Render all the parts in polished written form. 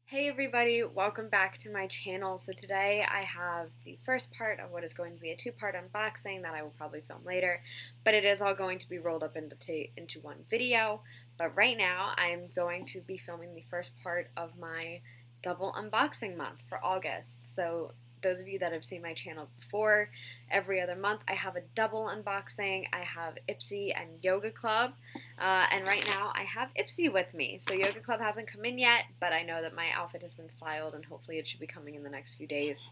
Hey everybody, welcome back to my channel. So today I have the first part of what is going to be a two-part unboxing that I will probably film later, but it is all going to be rolled up into one video. But right now I'm going to be filming the first part of my double unboxing month for August. So those of you that have seen my channel before, every other month I have a double unboxing. I have Ipsy and Yoga Club. And right now I have Ipsy with me. So Yoga Club hasn't come in yet, but I know that my outfit has been styled and hopefully it should be coming in the next few days,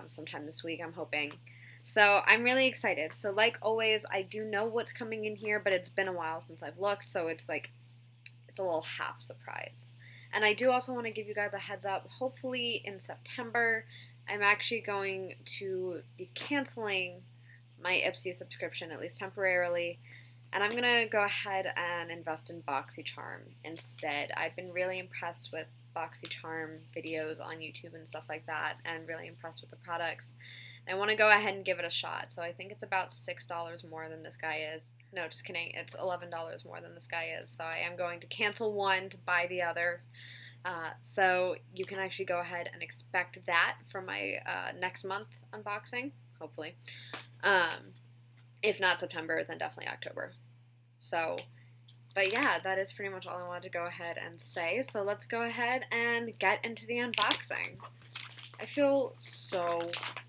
sometime this week I'm hoping. So I'm really excited. So like always, I do know what's coming in here, but it's been a while since I've looked, so it's a little half surprise. And I do also want to give you guys a heads up. Hopefully in September, I'm actually going to be canceling my Ipsy subscription, at least temporarily, and I'm going to go ahead and invest in BoxyCharm instead. I've been really impressed with BoxyCharm videos on YouTube and stuff like that, and really impressed with the products. And I want to go ahead and give it a shot. So I think it's about $6 more than this guy is. No, just kidding. It's $11 more than this guy is. So I am going to cancel one to buy the other. So you can actually go ahead and expect that for my next month unboxing, hopefully. If not September, then definitely October. So, but yeah, that is pretty much all I wanted to go ahead and say. So let's go ahead and get into the unboxing. I feel so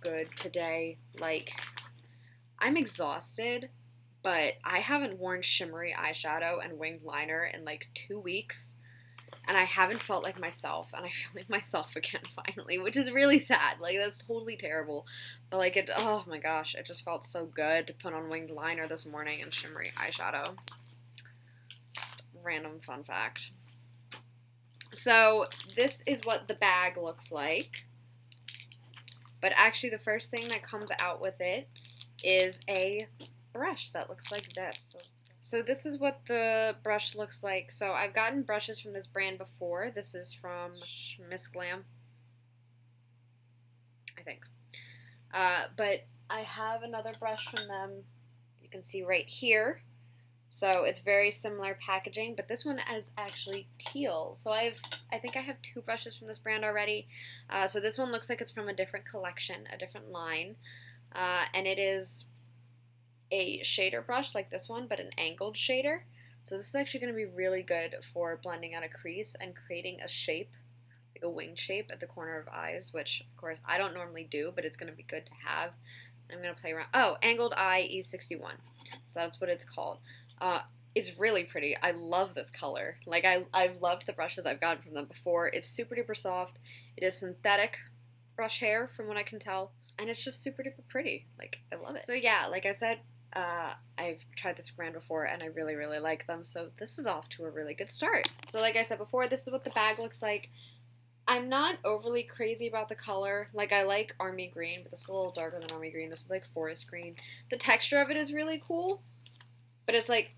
good today. Like, I'm exhausted, but I haven't worn shimmery eyeshadow and winged liner in like 2 weeks. And I haven't felt like myself, and I feel like myself again finally, which is really sad. Like, that's totally terrible. But like oh my gosh, it just felt so good to put on winged liner this morning and shimmery eyeshadow. Just random fun fact. So this is what the bag looks like. But actually the first thing that comes out with it is a brush that looks like this. So this is what the brush looks like. So I've gotten brushes from this brand before. This is from Miss Glam, I think. But I have another brush from them, you can see right here. So it's very similar packaging, but this one is actually teal. So I think I have two brushes from this brand already. So this one looks like it's from a different collection, a different line. And it is a shader brush like this one, but an angled shader. So this is actually going to be really good for blending out a crease and creating a shape, like a wing shape at the corner of eyes, which of course I don't normally do, but it's going to be good to have. I'm going to play around. Oh, Angled Eye E61. So that's what it's called. It's really pretty. I love this color. Like, I've loved the brushes I've gotten from them before. It's super duper soft. It is synthetic brush hair from what I can tell. And it's just super duper pretty. Like, I love it. So yeah, like I said, I've tried this brand before and I really, really like them. So this is off to a really good start. So like I said before, this is what the bag looks like. I'm not overly crazy about the color. Like, I like army green, but this is a little darker than army green. This is like forest green. The texture of it is really cool, but it's like,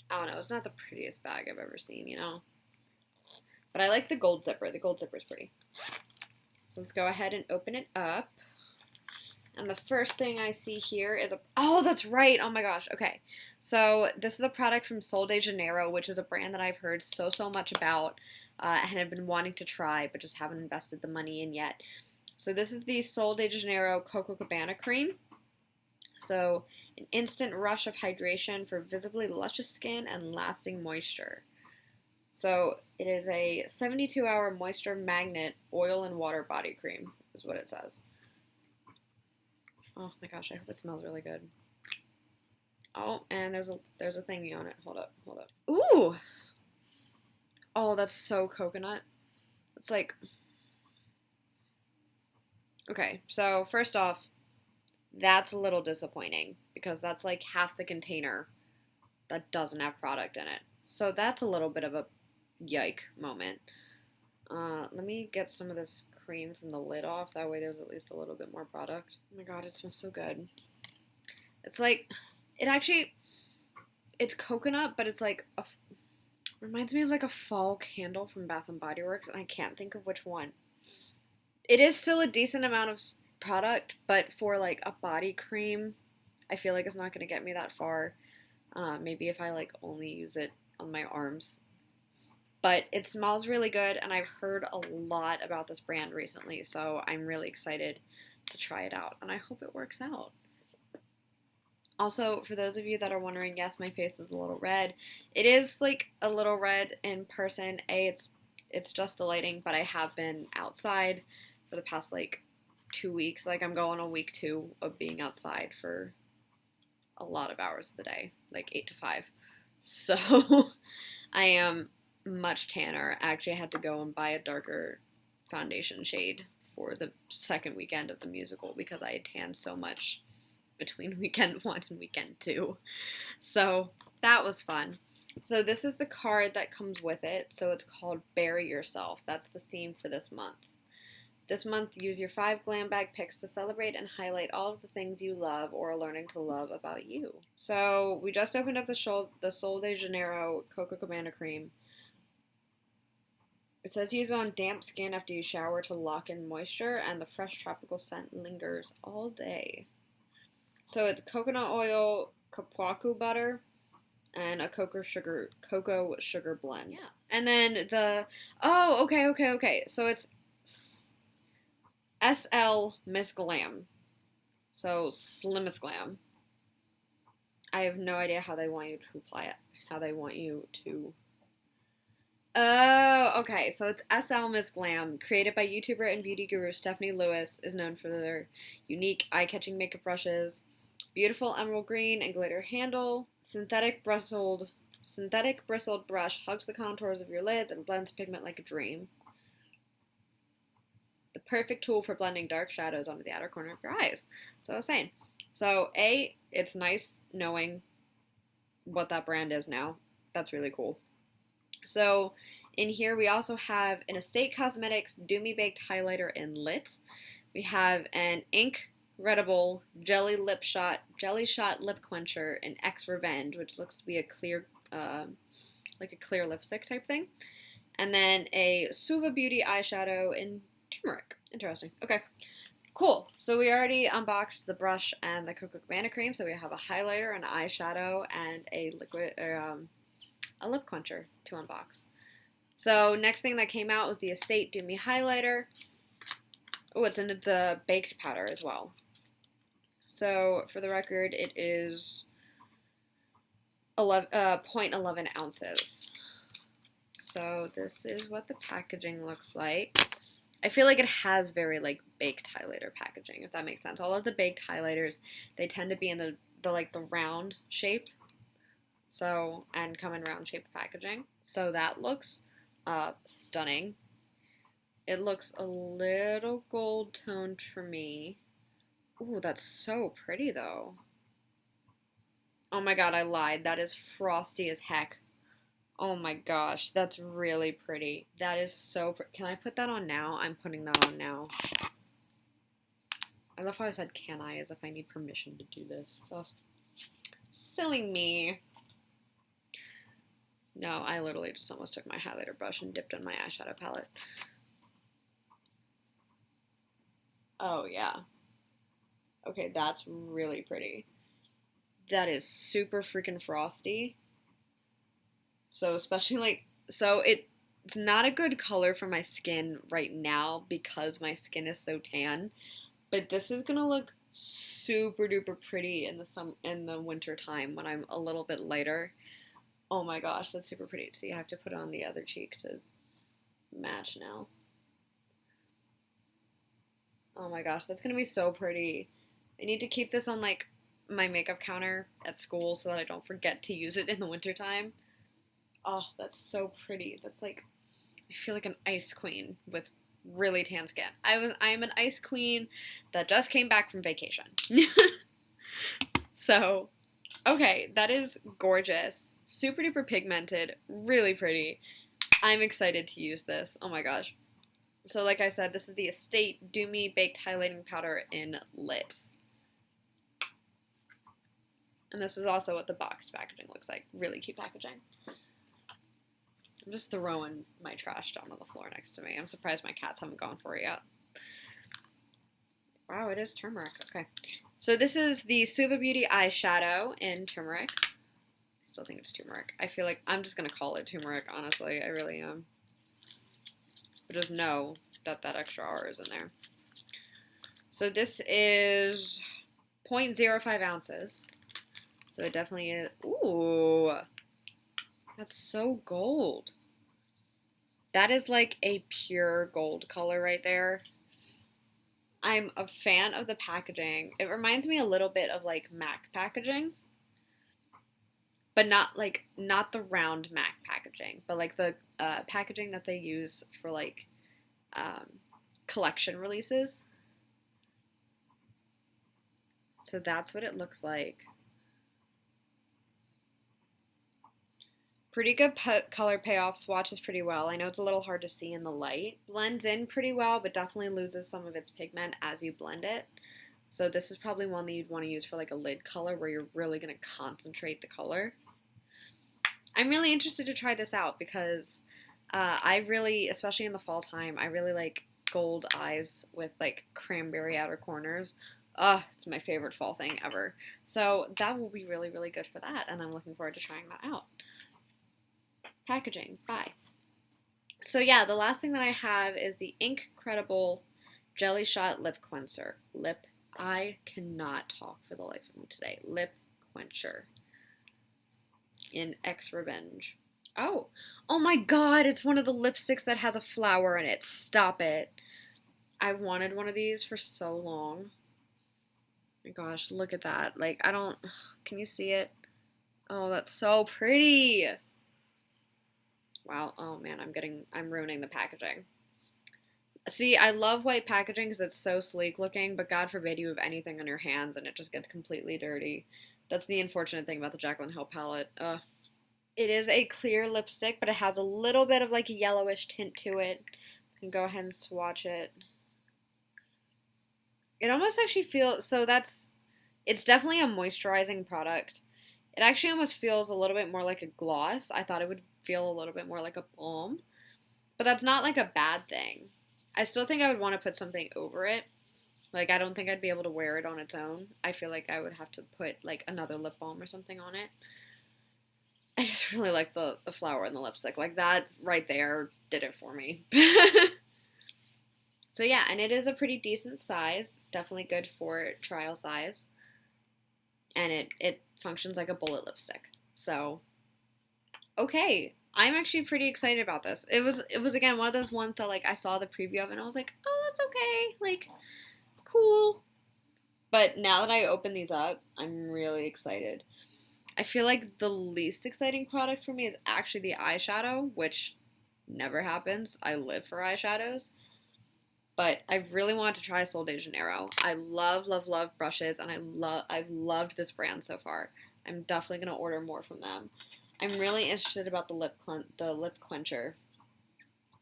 I don't know, it's not the prettiest bag I've ever seen, you know? But I like the gold zipper. The gold zipper is pretty. So let's go ahead and open it up. And the first thing I see here is oh, that's right. Oh my gosh. Okay. So this is a product from Sol de Janeiro, which is a brand that I've heard so much about and have been wanting to try, but just haven't invested the money in yet. So this is the Sol de Janeiro Coco Cabana cream. So an instant rush of hydration for visibly luscious skin and lasting moisture. So it is a 72-hour moisture magnet oil and water body cream is what it says. Oh my gosh, I hope it smells really good. Oh, and there's a thingy on it. Hold up. Ooh! Oh, that's so coconut. It's like, okay, so first off, that's a little disappointing because that's like half the container that doesn't have product in it. So that's a little bit of a yike moment. Let me get some of this cream from the lid off. That way there's at least a little bit more product. Oh my god, it smells so good. It's like, it's coconut, but it's like, reminds me of like a fall candle from Bath and Body Works, and I can't think of which one. It is still a decent amount of product, but for like a body cream, I feel like it's not going to get me that far. Maybe if I like only use it on my arms. But it smells really good, and I've heard a lot about this brand recently, so I'm really excited to try it out, and I hope it works out. Also, for those of you that are wondering, yes, my face is a little red. It is like a little red in person. It's just the lighting, but I have been outside for the past like 2 weeks. Like I'm going on week 2 of being outside for a lot of hours of the day, like 8 to 5. So I am much tanner. Actually, I had to go and buy a darker foundation shade for the second weekend of the musical because I had tanned so much between weekend 1 and weekend 2. So that was fun. So this is the card that comes with it. So it's called Bury Yourself. That's the theme for this month. This month, use your 5 glam bag picks to celebrate and highlight all of the things you love or are learning to love about you. So we just opened up the Sol de Janeiro Coco Cabana Cream. It says use on damp skin after you shower to lock in moisture, and the fresh tropical scent lingers all day. So it's coconut oil, kapuaku butter, and a cocoa sugar blend. Yeah. And then okay. So it's SL Miss Glam. So Slimmest Glam. I have no idea how they want you to apply it. How they want you to... Oh, okay. So it's SL Miss Glam, created by YouTuber and beauty guru Stephanie Lewis, is known for their unique eye-catching makeup brushes, beautiful emerald green and glitter handle, synthetic bristled brush hugs the contours of your lids and blends pigment like a dream. The perfect tool for blending dark shadows onto the outer corner of your eyes. So I was saying. So it's nice knowing what that brand is now. That's really cool. So in here we also have an Estate Cosmetics Do Me Baked Highlighter in Lit. We have an Incredible Jelly Shot Lip Quencher in X Revenge, which looks to be a clear, like a clear lipstick type thing. And then a Suva Beauty eyeshadow in Turmeric. Interesting. Okay. Cool. So we already unboxed the brush and the Coco Cabana cream. So we have a highlighter, an eyeshadow, and a lip quencher to unbox. So next thing that came out was the Estate Do Me highlighter. Oh, it's a baked powder as well. So for the record, it is 0.11 ounces. So this is what the packaging looks like. I feel like it has very like baked highlighter packaging, if that makes sense. All of the baked highlighters, they tend to be in the round shape. So, and come in round shaped packaging. So that looks stunning. It looks a little gold toned for me. Ooh, that's so pretty though. Oh my god, I lied. That is frosty as heck. Oh my gosh, that's really pretty. That is so pretty. Can I put that on now? I'm putting that on now. I love how I said can I as if I need permission to do this. Ugh. Silly me. No, I literally just almost took my highlighter brush and dipped in my eyeshadow palette. Oh, yeah. Okay, that's really pretty. That is super freaking frosty. So especially it's not a good color for my skin right now because my skin is so tan, but this is gonna look super duper pretty in the winter time when I'm a little bit lighter. Oh my gosh, that's super pretty. So you have to put it on the other cheek to match now. Oh my gosh, that's gonna be so pretty. I need to keep this on like my makeup counter at school so that I don't forget to use it in the wintertime. Oh, that's so pretty. That's like, I feel like an ice queen with really tan skin. I am an ice queen that just came back from vacation. So, okay, that is gorgeous. Super duper pigmented, really pretty. I'm excited to use this. Oh my gosh. So like I said, this is the Estate Do Me Baked Highlighting Powder in Lit. And this is also what the box packaging looks like. Really cute packaging. I'm just throwing my trash down on the floor next to me. I'm surprised my cats haven't gone for it yet. Wow, it is turmeric. Okay. So this is the Suva Beauty eyeshadow in turmeric. still think it's turmeric. I feel like I'm just going to call it turmeric, honestly. I really am. But just know that that extra R is in there. So this is 0.05 ounces. So it definitely is. Ooh. That's so gold. That is like a pure gold color right there. I'm a fan of the packaging. It reminds me a little bit of like MAC packaging. But not the round MAC packaging, but like the packaging that they use for like collection releases. So that's what it looks like. Pretty good color payoff, swatches pretty well. I know it's a little hard to see in the light. Blends in pretty well, but definitely loses some of its pigment as you blend it. So this is probably one that you'd want to use for like a lid color where you're really going to concentrate the color. I'm really interested to try this out because I really, especially in the fall time, I really like gold eyes with like cranberry outer corners. It's my favorite fall thing ever. So that will be really, really good for that, and I'm looking forward to trying that out. Packaging, bye. So yeah, the last thing that I have is the Incredible Jelly Shot Lip Quencher. I cannot talk for the life of me today. Lip Quencher in X Revenge. Oh my god, it's one of the lipsticks that has a flower in it. Stop it. I wanted one of these for so long. Oh my gosh, look at that. Like, can you see it? Oh, that's so pretty. Wow, oh man, I'm ruining the packaging. See, I love white packaging because it's so sleek looking, but God forbid you have anything on your hands and it just gets completely dirty. That's the unfortunate thing about the Jaclyn Hill palette. It is a clear lipstick, but it has a little bit of like a yellowish tint to it. You can go ahead and swatch it. It almost actually feels, it's definitely a moisturizing product. It actually almost feels a little bit more like a gloss. I thought it would feel a little bit more like a balm, but that's not like a bad thing. I still think I would want to put something over it. Like, I don't think I'd be able to wear it on its own. I feel like I would have to put like another lip balm or something on it. I just really like the flower in the lipstick. Like, that right there did it for me. So yeah, and it is a pretty decent size. Definitely good for trial size. And it functions like a bullet lipstick. So, okay. I'm actually pretty excited about this. It was again one of those ones that like I saw the preview of and I was like, oh, that's okay. Like, cool. But now that I open these up, I'm really excited. I feel like the least exciting product for me is actually the eyeshadow, which never happens. I live for eyeshadows. But I really wanted to try Sol de Janeiro. I love, love, love brushes, and I've loved this brand so far. I'm definitely going to order more from them. I'm really interested about the lip quencher,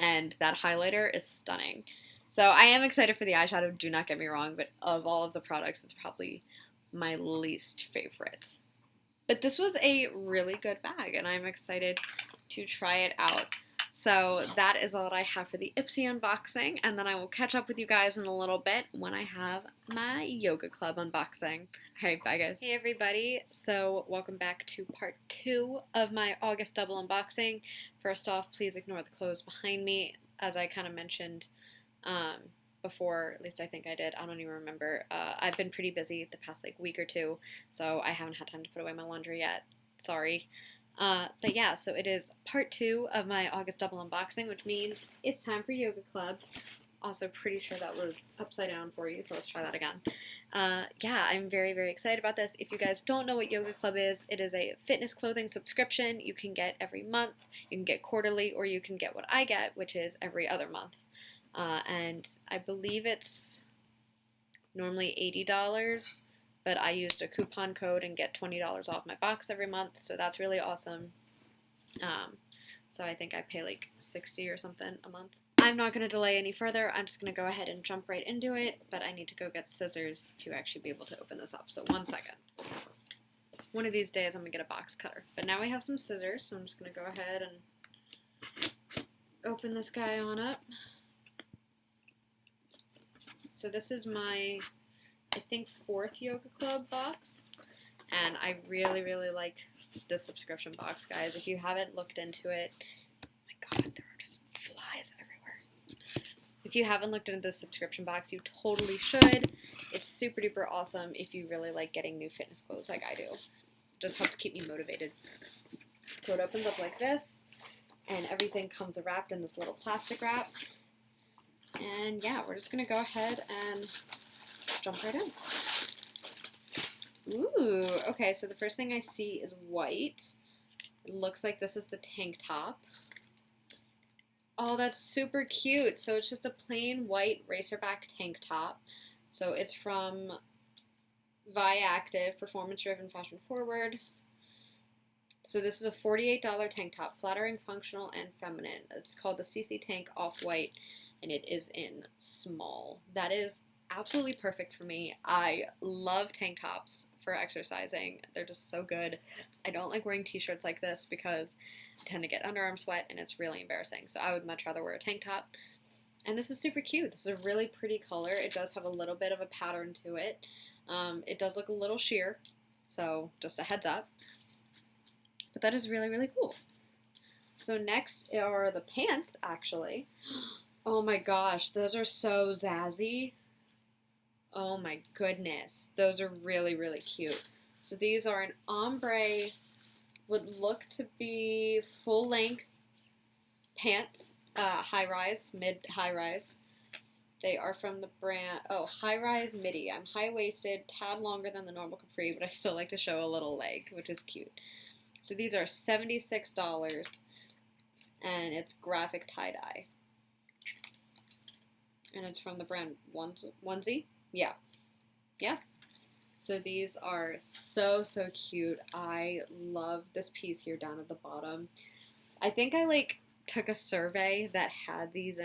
and that highlighter is stunning. So I am excited for the eyeshadow, do not get me wrong, but of all of the products, it's probably my least favorite. But this was a really good bag, and I'm excited to try it out. So that is all that I have for the Ipsy unboxing, and then I will catch up with you guys in a little bit when I have my Yoga Club unboxing. Alright, bye guys. Hey everybody, so welcome back to part 2 of my August double unboxing. First off, please ignore the clothes behind me. As I kind of mentioned before, at least I think I did, I don't even remember. I've been pretty busy the past like week or two, so I haven't had time to put away my laundry yet. Sorry. But yeah, so it is part 2 of my August double unboxing, which means it's time for Yoga Club. Also pretty sure that was upside down for you, so let's try that again. Yeah, I'm very, very excited about this. If you guys don't know what Yoga Club is, it is a fitness clothing subscription you can get every month. You can get quarterly, or you can get what I get, which is every other month. And I believe it's normally $80, but I used a coupon code and get $20 off my box every month, so that's really awesome. So I think I pay like $60 or something a month. I'm not going to delay any further. I'm just going to go ahead and jump right into it, but I need to go get scissors to actually be able to open this up, so 1 second. One of these days I'm going to get a box cutter. But now we have some scissors, so I'm just going to go ahead and open this guy on up. So this is my, I think, 4th Yoga Club box. And I really, really like this subscription box, guys. If you haven't looked into it, oh my god, there are just flies everywhere. If you haven't looked into the subscription box, you totally should. It's super duper awesome if you really like getting new fitness clothes like I do. It just helps keep me motivated. So it opens up like this, and everything comes wrapped in this little plastic wrap. And yeah, we're just going to go ahead and jump right in. Ooh, okay, so the first thing I see is white. It looks like this is the tank top. Oh, that's super cute. So it's just a plain white racerback tank top. So it's from Viactive, performance driven, fashion forward. So this is a $48 tank top, flattering, functional, and feminine. It's called the CC Tank Off-White, and it is in small. That is absolutely perfect for me. I love tank tops for exercising. They're just so good. I don't like wearing t-shirts like this because I tend to get underarm sweat and it's really embarrassing. So I would much rather wear a tank top. And this is super cute. This is a really pretty color. It does have a little bit of a pattern to it. It does look a little sheer, so just a heads up. But that is really, really cool. So next are the pants, actually. Oh my gosh, those are so zazzy. Oh my goodness, those are really, really cute. So these are an ombre, would look to be full-length pants, high-rise, mid-high-rise. They are from the brand, high-rise midi. I'm high-waisted, tad longer than the normal capri, but I still like to show a little leg, which is cute. So these are $76, and it's graphic tie-dye. And it's from the brand Onesie. Yeah. So these are so, so cute. I love this piece here down at the bottom. I think I took a survey that had these.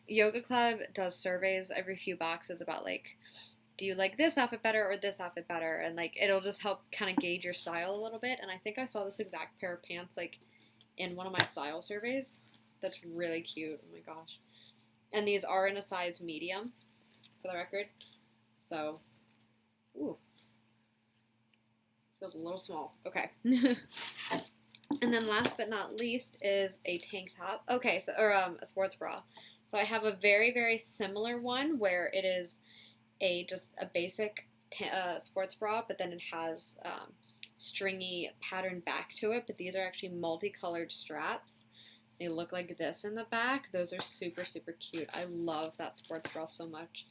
Yoga Club does surveys every few boxes about do you like this outfit better or this outfit better? And it'll just help kind of gauge your style a little bit. And I think I saw this exact pair of pants in one of my style surveys. That's really cute. Oh my gosh. And these are in a size medium, for the record. So, ooh, feels a little small. Okay. And then last but not least is a tank top. Okay, so a sports bra. So I have a very, very similar one where it is just a basic sports bra, but then it has stringy pattern back to it. But these are actually multicolored straps. They look like this in the back. Those are super, super cute. I love that sports bra so much.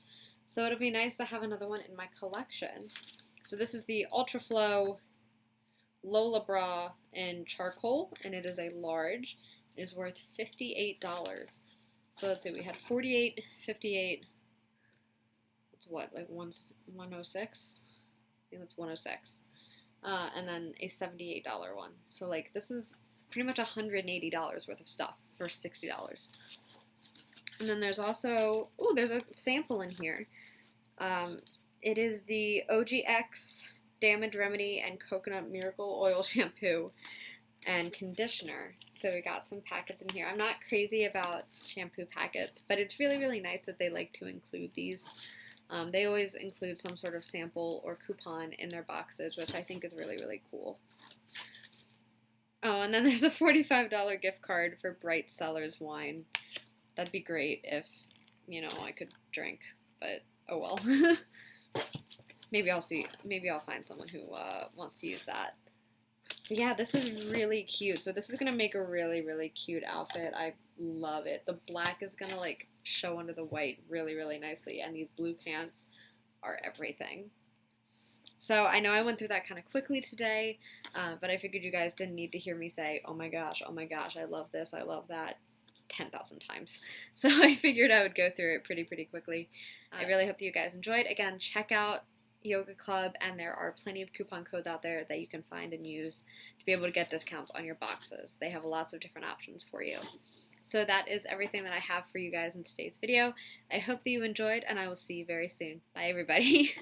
So it'll be nice to have another one in my collection. So this is the Ultra Flow Lola bra in charcoal, and it is a large. It is worth $58. So let's see, we had 48, 58. It's what, 106? I think that's 106. And then a $78 one. So this is pretty much $180 worth of stuff for $60. And then there's also, there's a sample in here. It is the OGX Damage Remedy and Coconut Miracle Oil Shampoo and Conditioner. So we got some packets in here. I'm not crazy about shampoo packets, but it's really, really nice that they like to include these. They always include some sort of sample or coupon in their boxes, which I think is really, really cool. Oh, and then there's a $45 gift card for Bright Cellars wine. That'd be great if, I could drink, but oh well. Maybe I'll find someone who wants to use that. But yeah, this is really cute. So this is going to make a really, really cute outfit. I love it. The black is going to show under the white really, really nicely. And these blue pants are everything. So I know I went through that kind of quickly today, but I figured you guys didn't need to hear me say, oh my gosh, I love this, I love that, 10,000 times. So I figured I would go through it pretty quickly. I really hope that you guys enjoyed. Again, check out Yoga Club, and there are plenty of coupon codes out there that you can find and use to be able to get discounts on your boxes. They have lots of different options for you. So that is everything that I have for you guys in today's video. I hope that you enjoyed, and I will see you very soon. Bye, everybody.